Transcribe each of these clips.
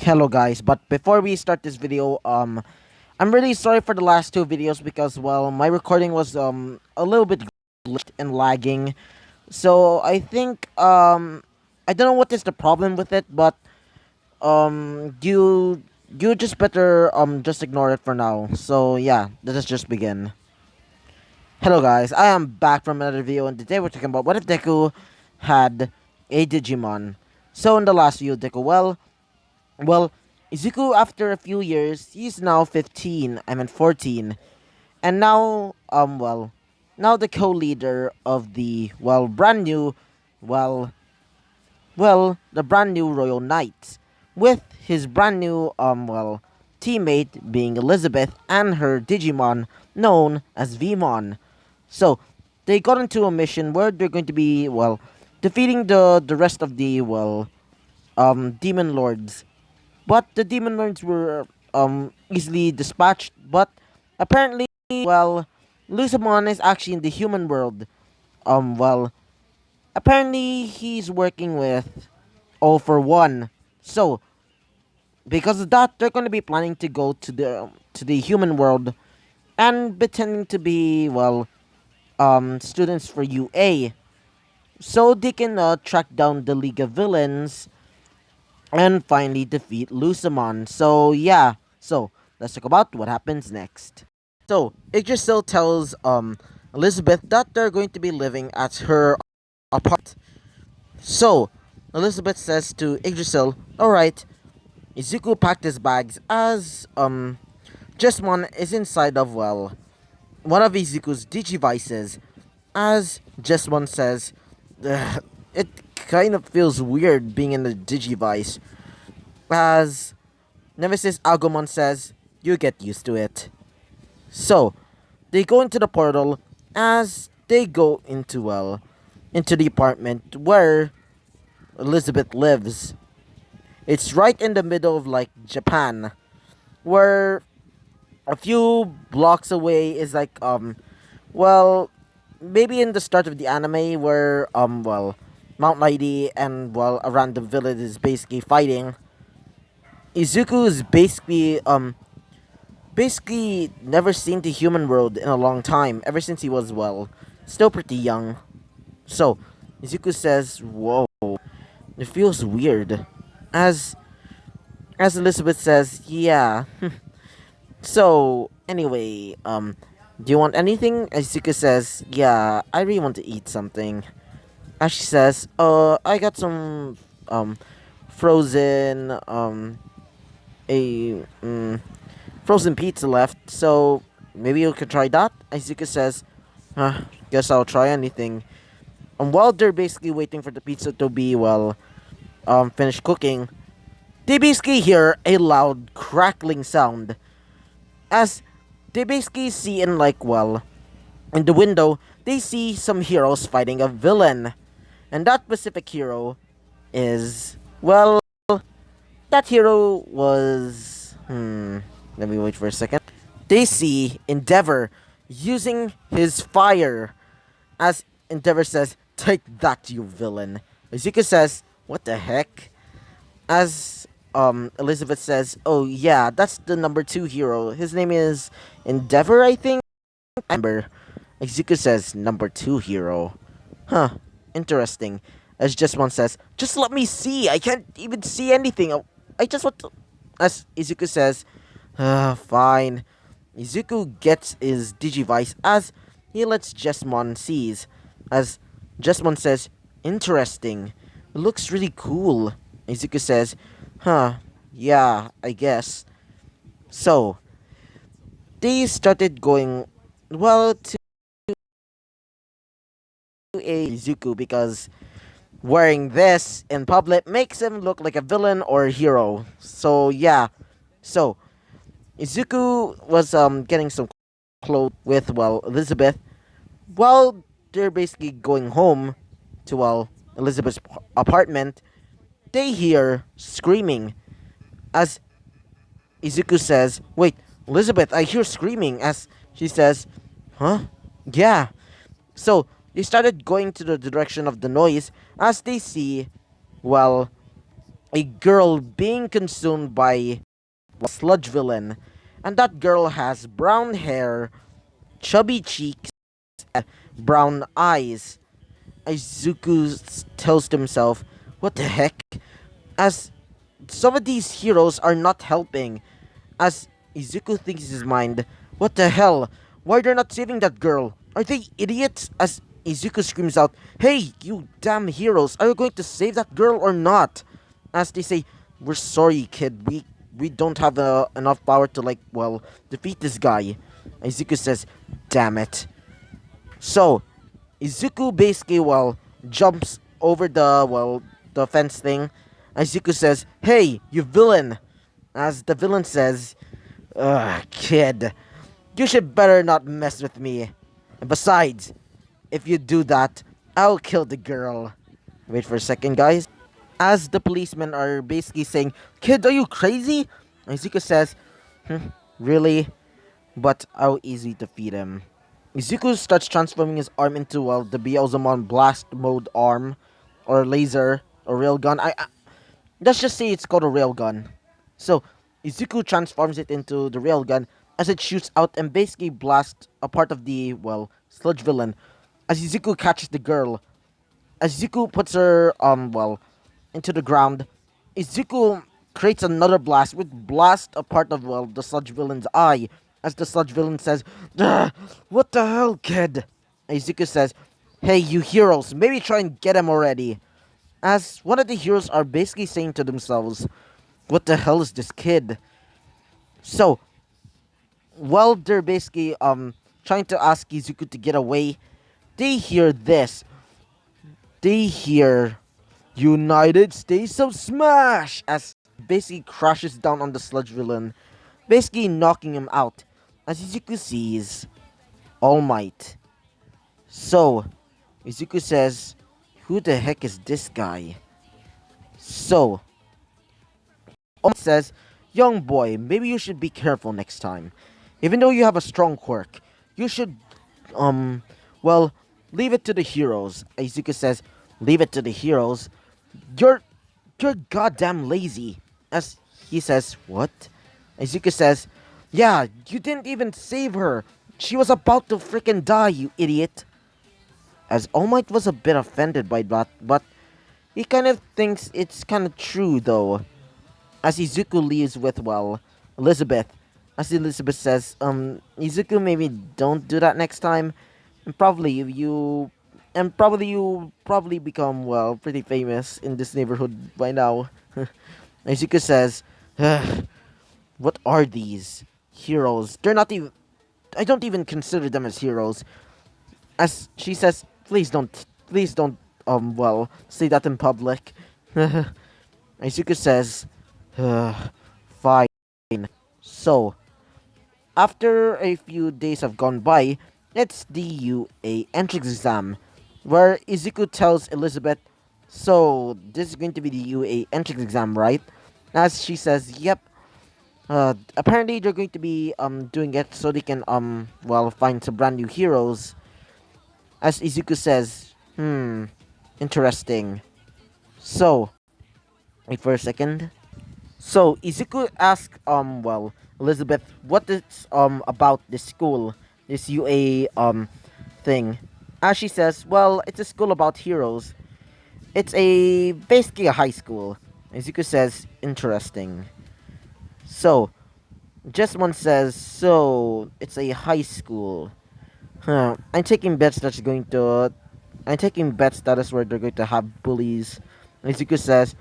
Hello guys, but before we start this video, I'm really sorry for the last two videos because well, my recording was a little bit glitched and lagging. So I think I don't know what is the problem with it, but you just better just ignore it for now. So yeah, let us just begin. Hello guys, I am back from another video and today we're talking about what if Deku had a Digimon. So in the last video, Deku, well, Izuku, after a few years, he's now 15, 14. And now, now the co-leader of the, brand new, well, the brand new Royal Knights. With his brand new, teammate being Elizabeth and her Digimon known as Vmon. So, they got into a mission where they're going to be, defeating the rest of the, demon lords, but the demon lords were easily dispatched. But apparently, Luzamon is actually in the human world. Well, apparently he's working with All for One. So because of that, they're going to be planning to go to the human world and pretending to be students for UA, so they can track down the League of Villains and finally defeat Lucamon. So yeah, so let's talk about what happens next. So Yggdrasil tells Elizabeth that they're going to be living at her apartment. So Elizabeth says to Yggdrasil, "Alright." Izuku packed his bags as Jesmon is inside of one of Izuku's digivices. As Jesmon says, it kind of feels weird being in the digivice. As Nemesis Agumon says, you get used to it. So, they go into the portal as they go into the apartment where Elizabeth lives. It's right in the middle of Japan, where a few blocks away is well, maybe in the start of the anime where Mount Mighty and a random village is basically fighting. Izuku is basically never seen the human world in a long time, ever since he was, still pretty young. So, Izuku says, whoa, it feels weird. As, as Elizabeth says, yeah. So, anyway, do you want anything? Izuku says, yeah, I really want to eat something. As she says, I got some, frozen, a, frozen pizza left, so maybe you could try that? Izuku says, guess I'll try anything. And while they're basically waiting for the pizza to be, finished cooking, they basically hear a loud crackling sound. As they basically see in the window, they see some heroes fighting a villain. And that specific hero is, that hero was, let me wait for a second. They see Endeavor using his fire. As Endeavor says, take that, you villain. Izuku says, what the heck? As Elizabeth says, oh yeah, that's the number 2 hero. His name is Endeavor, I think? Remember. Izuku says, number 2 hero. Huh, interesting. As Just One says, just let me see. I can't even see anything. I just want to. As Izuku says, fine. Izuku gets his Digivice as he lets Jesmon sees. As Jesmon says, interesting. It looks really cool. Izuku says, huh, yeah, I guess. So, they started going, to a Izuku because wearing this in public makes him look like a villain or a hero. So, yeah. So, Izuku was getting some clothes with Elizabeth while they're basically going home to Elizabeth's apartment. They hear screaming as Izuku says, "Wait, Elizabeth, I hear screaming." As she says, "Huh? Yeah." So they started going to the direction of the noise as they see, well, a girl being consumed by a sludge villain, and that girl has brown hair, chubby cheeks, brown eyes. Izuku tells himself, "What the heck?" As some of these heroes are not helping. As Izuku thinks in his mind, "What the hell? Why they're not saving that girl? Are they idiots?" As Izuku screams out, "Hey, you damn heroes! Are you going to save that girl or not?" As they say, "We're sorry, kid. We don't have enough power to defeat this guy." Izuku says, "Damn it." So Izuku basically jumps over the fence thing. Izuku says, "Hey, you villain!" As the villain says, "Ugh, kid, you should better not mess with me. And besides, if you do that, I'll kill the girl." Wait for a second, guys. As the policemen are basically saying, "Kid, are you crazy?" Izuku says, "Really? But how easy to defeat him." Izuku starts transforming his arm into the Beelzemon blast mode arm, or laser, or railgun. Let's just say it's called a railgun. So Izuku transforms it into the railgun as it shoots out and basically blasts a part of the sludge villain. As Izuku catches the girl, as Izuku puts her into the ground, Izuku creates another blast which blasts a part of the sludge villain's eye. As the sludge villain says, "Ugh, what the hell, kid?" Izuku says, "Hey, you heroes, maybe try and get him already." As one of the heroes are basically saying to themselves, "What the hell is this kid?" So while they're basically trying to ask Izuku to get away, they hear this. They hear United States of Smash as basically crashes down on the sludge villain, basically knocking him out. As Izuku sees All Might. So Izuku says, "Who the heck is this guy?" So All Might says, "Young boy, maybe you should be careful next time. Even though you have a strong quirk, you should um well leave it to the heroes." Izuku says, "Leave it to the heroes? You're you're goddamn lazy." As he says, "What?" Izuku says, "Yeah, you didn't even save her. She was about to freaking die, you idiot." As All Might was a bit offended by that, but he kind of thinks it's kind of true though. As Izuku leaves with Elizabeth, as Elizabeth says, Izuku, maybe don't do that next time, and probably you probably become pretty famous in this neighborhood by now." Izuku says, "Ugh, what are these heroes? They're not even. I don't even consider them as heroes." As she says, please don't, say that in public." Izuku says, "Ugh, fine." So, after a few days have gone by, it's the UA entrance exam, where Izuku tells Elizabeth, "So, this is going to be the UA entrance exam, right?" As she says, "Yep." Apparently they're going to be doing it so they can find some brand new heroes. As Izuku says, interesting." So, wait for a second. So Izuku asks Elizabeth what is about this school, this UA thing. As she says, "Well, it's a school about heroes. It's a basically a high school." Izuku says, "Interesting." So just one says, "So it's a high school. Huh. I'm taking bets that is where they're going to have bullies." Izuku says,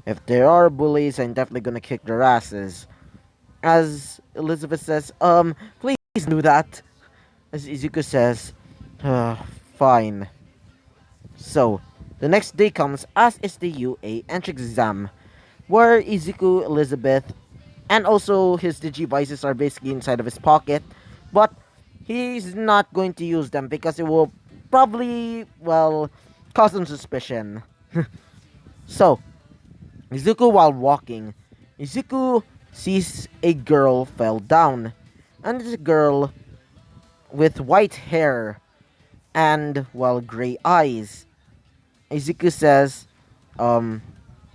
"If there are bullies, I'm definitely gonna kick their asses." As Elizabeth says, please do that." As Izuku says, "Fine." So, the next day comes, as is the UA entrance exam, where Izuku, Elizabeth, and also his digivices are basically inside of his pocket, but he's not going to use them because it will probably, cause him suspicion. So, Izuku while walking, Izuku sees a girl fell down, and it's a girl with white hair and gray eyes. Izuku says, um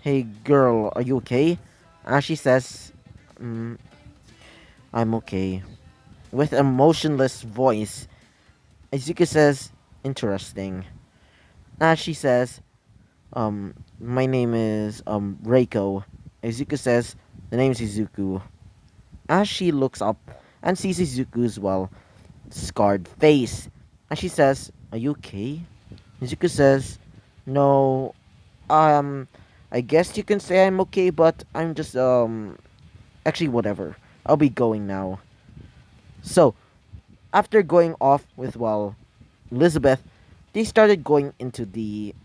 "Hey girl, are you okay?" And she says, mm, "I'm okay." With a motionless voice, Izuku says, "Interesting." And she says, "My name is Reiko." Izuku says, "The name's Izuku." As she looks up and sees Izuku's scarred face, and she says, "Are you okay?" Izuku says, "No, um, I guess you can say I'm okay, but I'm just actually whatever. I'll be going now." So after going off with Elizabeth, they started going into the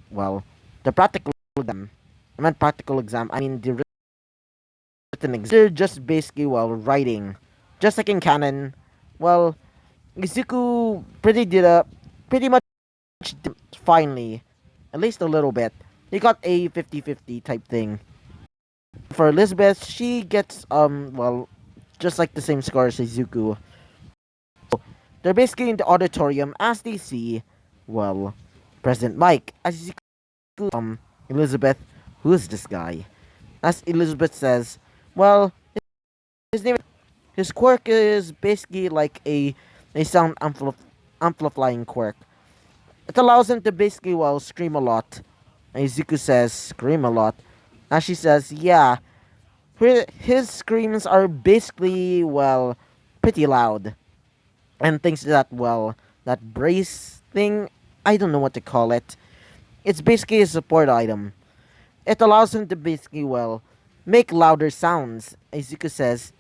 practical exam. I meant practical exam. I mean the written exam. They're just basically writing, just like in canon. Well, Izuku pretty much finally, at least a little bit. He got a 50-50 type thing. For Elizabeth, she gets just like the same score as Izuku. They're basically in the auditorium as they see well President Mike. As Izuku Elizabeth, who is this guy? As Elizabeth says, well, his name his quirk is basically like a sound amplifying quirk. It allows him to basically scream a lot. And Izuku says scream a lot. And she says, yeah, his screams are basically pretty loud. And thinks that that brace thing, I don't know what to call it. It's basically a support item. It allows him to basically make louder sounds. Izuku says,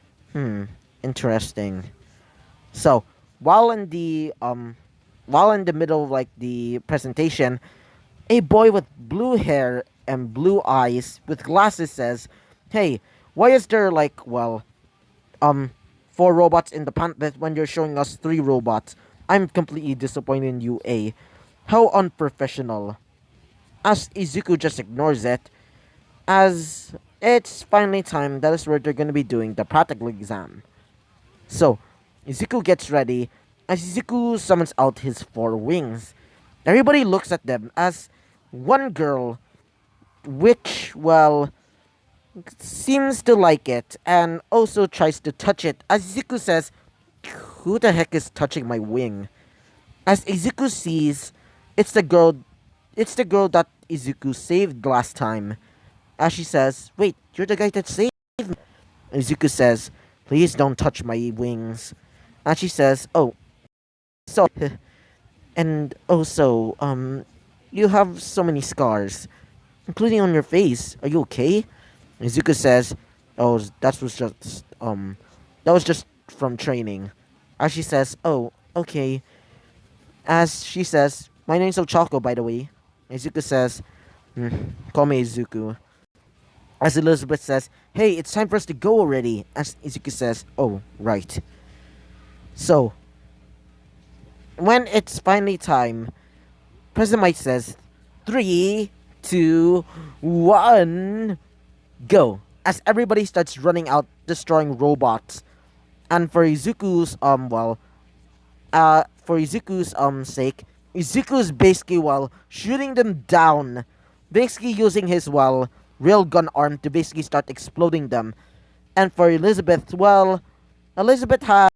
interesting. So while in the middle of the presentation, a boy with blue hair and blue eyes with glasses says, "Hey, why is there um four robots in the pamphlet when you're showing us three robots? I'm completely disappointed in you, A. How unprofessional." As Izuku just ignores it, as it's finally time, that is where they're gonna be doing the practical exam. So, Izuku gets ready, as Izuku summons out his four wings. Everybody looks at them as one girl, which, seems to like it and also tries to touch it. As Izuku says, "Who the heck is touching my wing?" As Izuku sees, it's the girl, that Izuku saved last time. As she says, "Wait, you're the guy that saved me." Izuku says, "Please don't touch my wings." And she says, "Oh, so and also, you have so many scars, including on your face. Are you okay?" Izuku says, "Oh, that was just from training." As she says, "Oh, okay." As she says, "My name's Ochako, by the way." Izuku says, "Call me Izuku." As Elizabeth says, "Hey, it's time for us to go already." As Izuku says, "Oh, right." So, when it's finally time, President Mike says, "Three, two, one, go." As everybody starts running out, destroying robots. And for Izuku's sake, Izuku's basically shooting them down, basically using his railgun arm to basically start exploding them. And for Elizabeth, Elizabeth has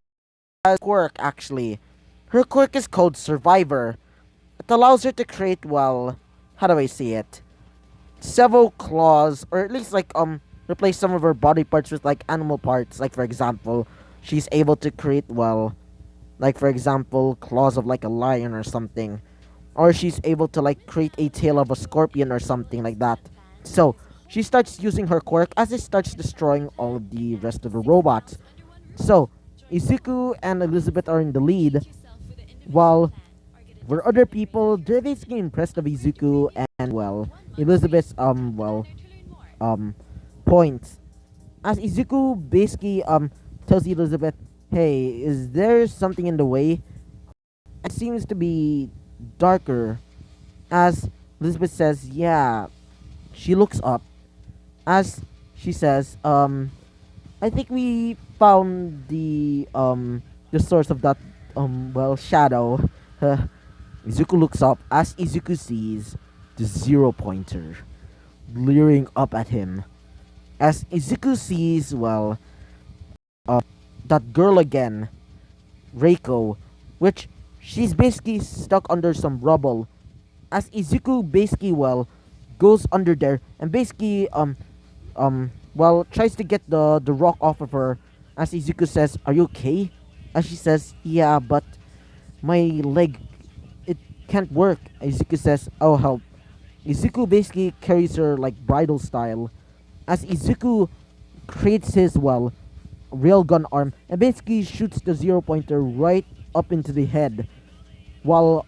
a quirk actually. Her quirk is called Survivor. It allows her to create how do I say it? Several claws, or at least replace some of her body parts with animal parts. Like for example, she's able to create like for example claws of a lion or something, or she's able to create a tail of a scorpion or something like that. So she starts using her quirk as it starts destroying all of the rest of the robots. So Izuku and Elizabeth are in the lead, while for other people they're basically impressed of Izuku and Elizabeth's um points. As Izuku basically tells Elizabeth, "Hey, is there something in the way?" It seems to be darker. As Elizabeth says, "Yeah." She looks up as she says, "I think we found the source of that shadow." Izuku looks up as Izuku sees the zero pointer. leering up at him. As Izuku sees, well, uh, that girl again, Reiko, which she's basically stuck under some rubble. As Izuku basically, well, goes under there and basically, well, tries to get the rock off of her. As Izuku says, "Are you okay?" As she says, "Yeah, but my leg, it can't work." Izuku says, "I'll help." Izuku basically carries her like bridal style. As Izuku creates his, well, railgun arm and basically shoots the zero pointer right up into the head. While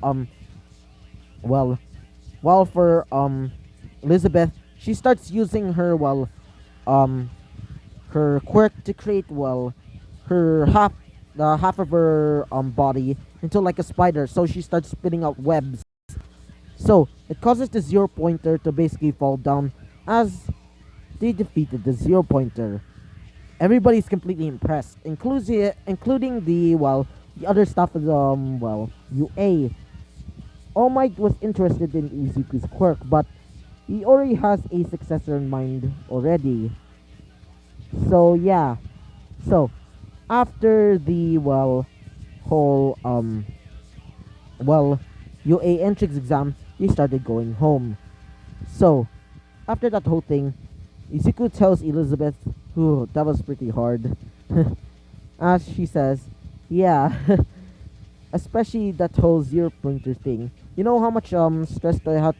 well while for Elizabeth, she starts using her, well, um her quirk to create, well, her half of her body into like a spider, so she starts spitting out webs. So it causes the zero pointer to basically fall down as they defeated the zero pointer. Everybody's completely impressed, including the, well, the other staff of the, well, UA. All Might was interested in Izuku's quirk, but he already has a successor in mind already. So yeah. So after the, well, whole well, UA entrance exam, he started going home. So after that whole thing, Izuku tells Elizabeth, "Ooh, that was pretty hard." As she says, "Yeah, especially that whole zero pointer thing. You know how much stress I had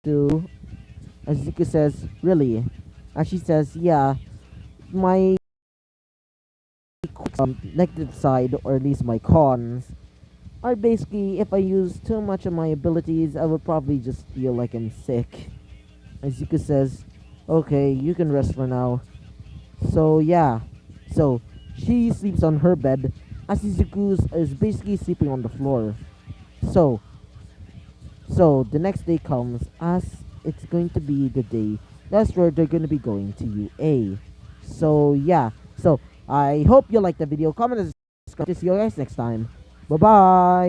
to." As Izuku says, "Really?" As she says, "Yeah, my negative side, or at least my cons, are basically if I use too much of my abilities, I would probably just feel like I'm sick." As Izuku says, "Okay, you can rest for now." So yeah, so she sleeps on her bed as Izuku is basically sleeping on the floor. So so the next day comes as it's going to be the day that's where they're going to be going to UA. So yeah, so I hope you liked the video. Comment and subscribe to see you guys next time. Bye bye.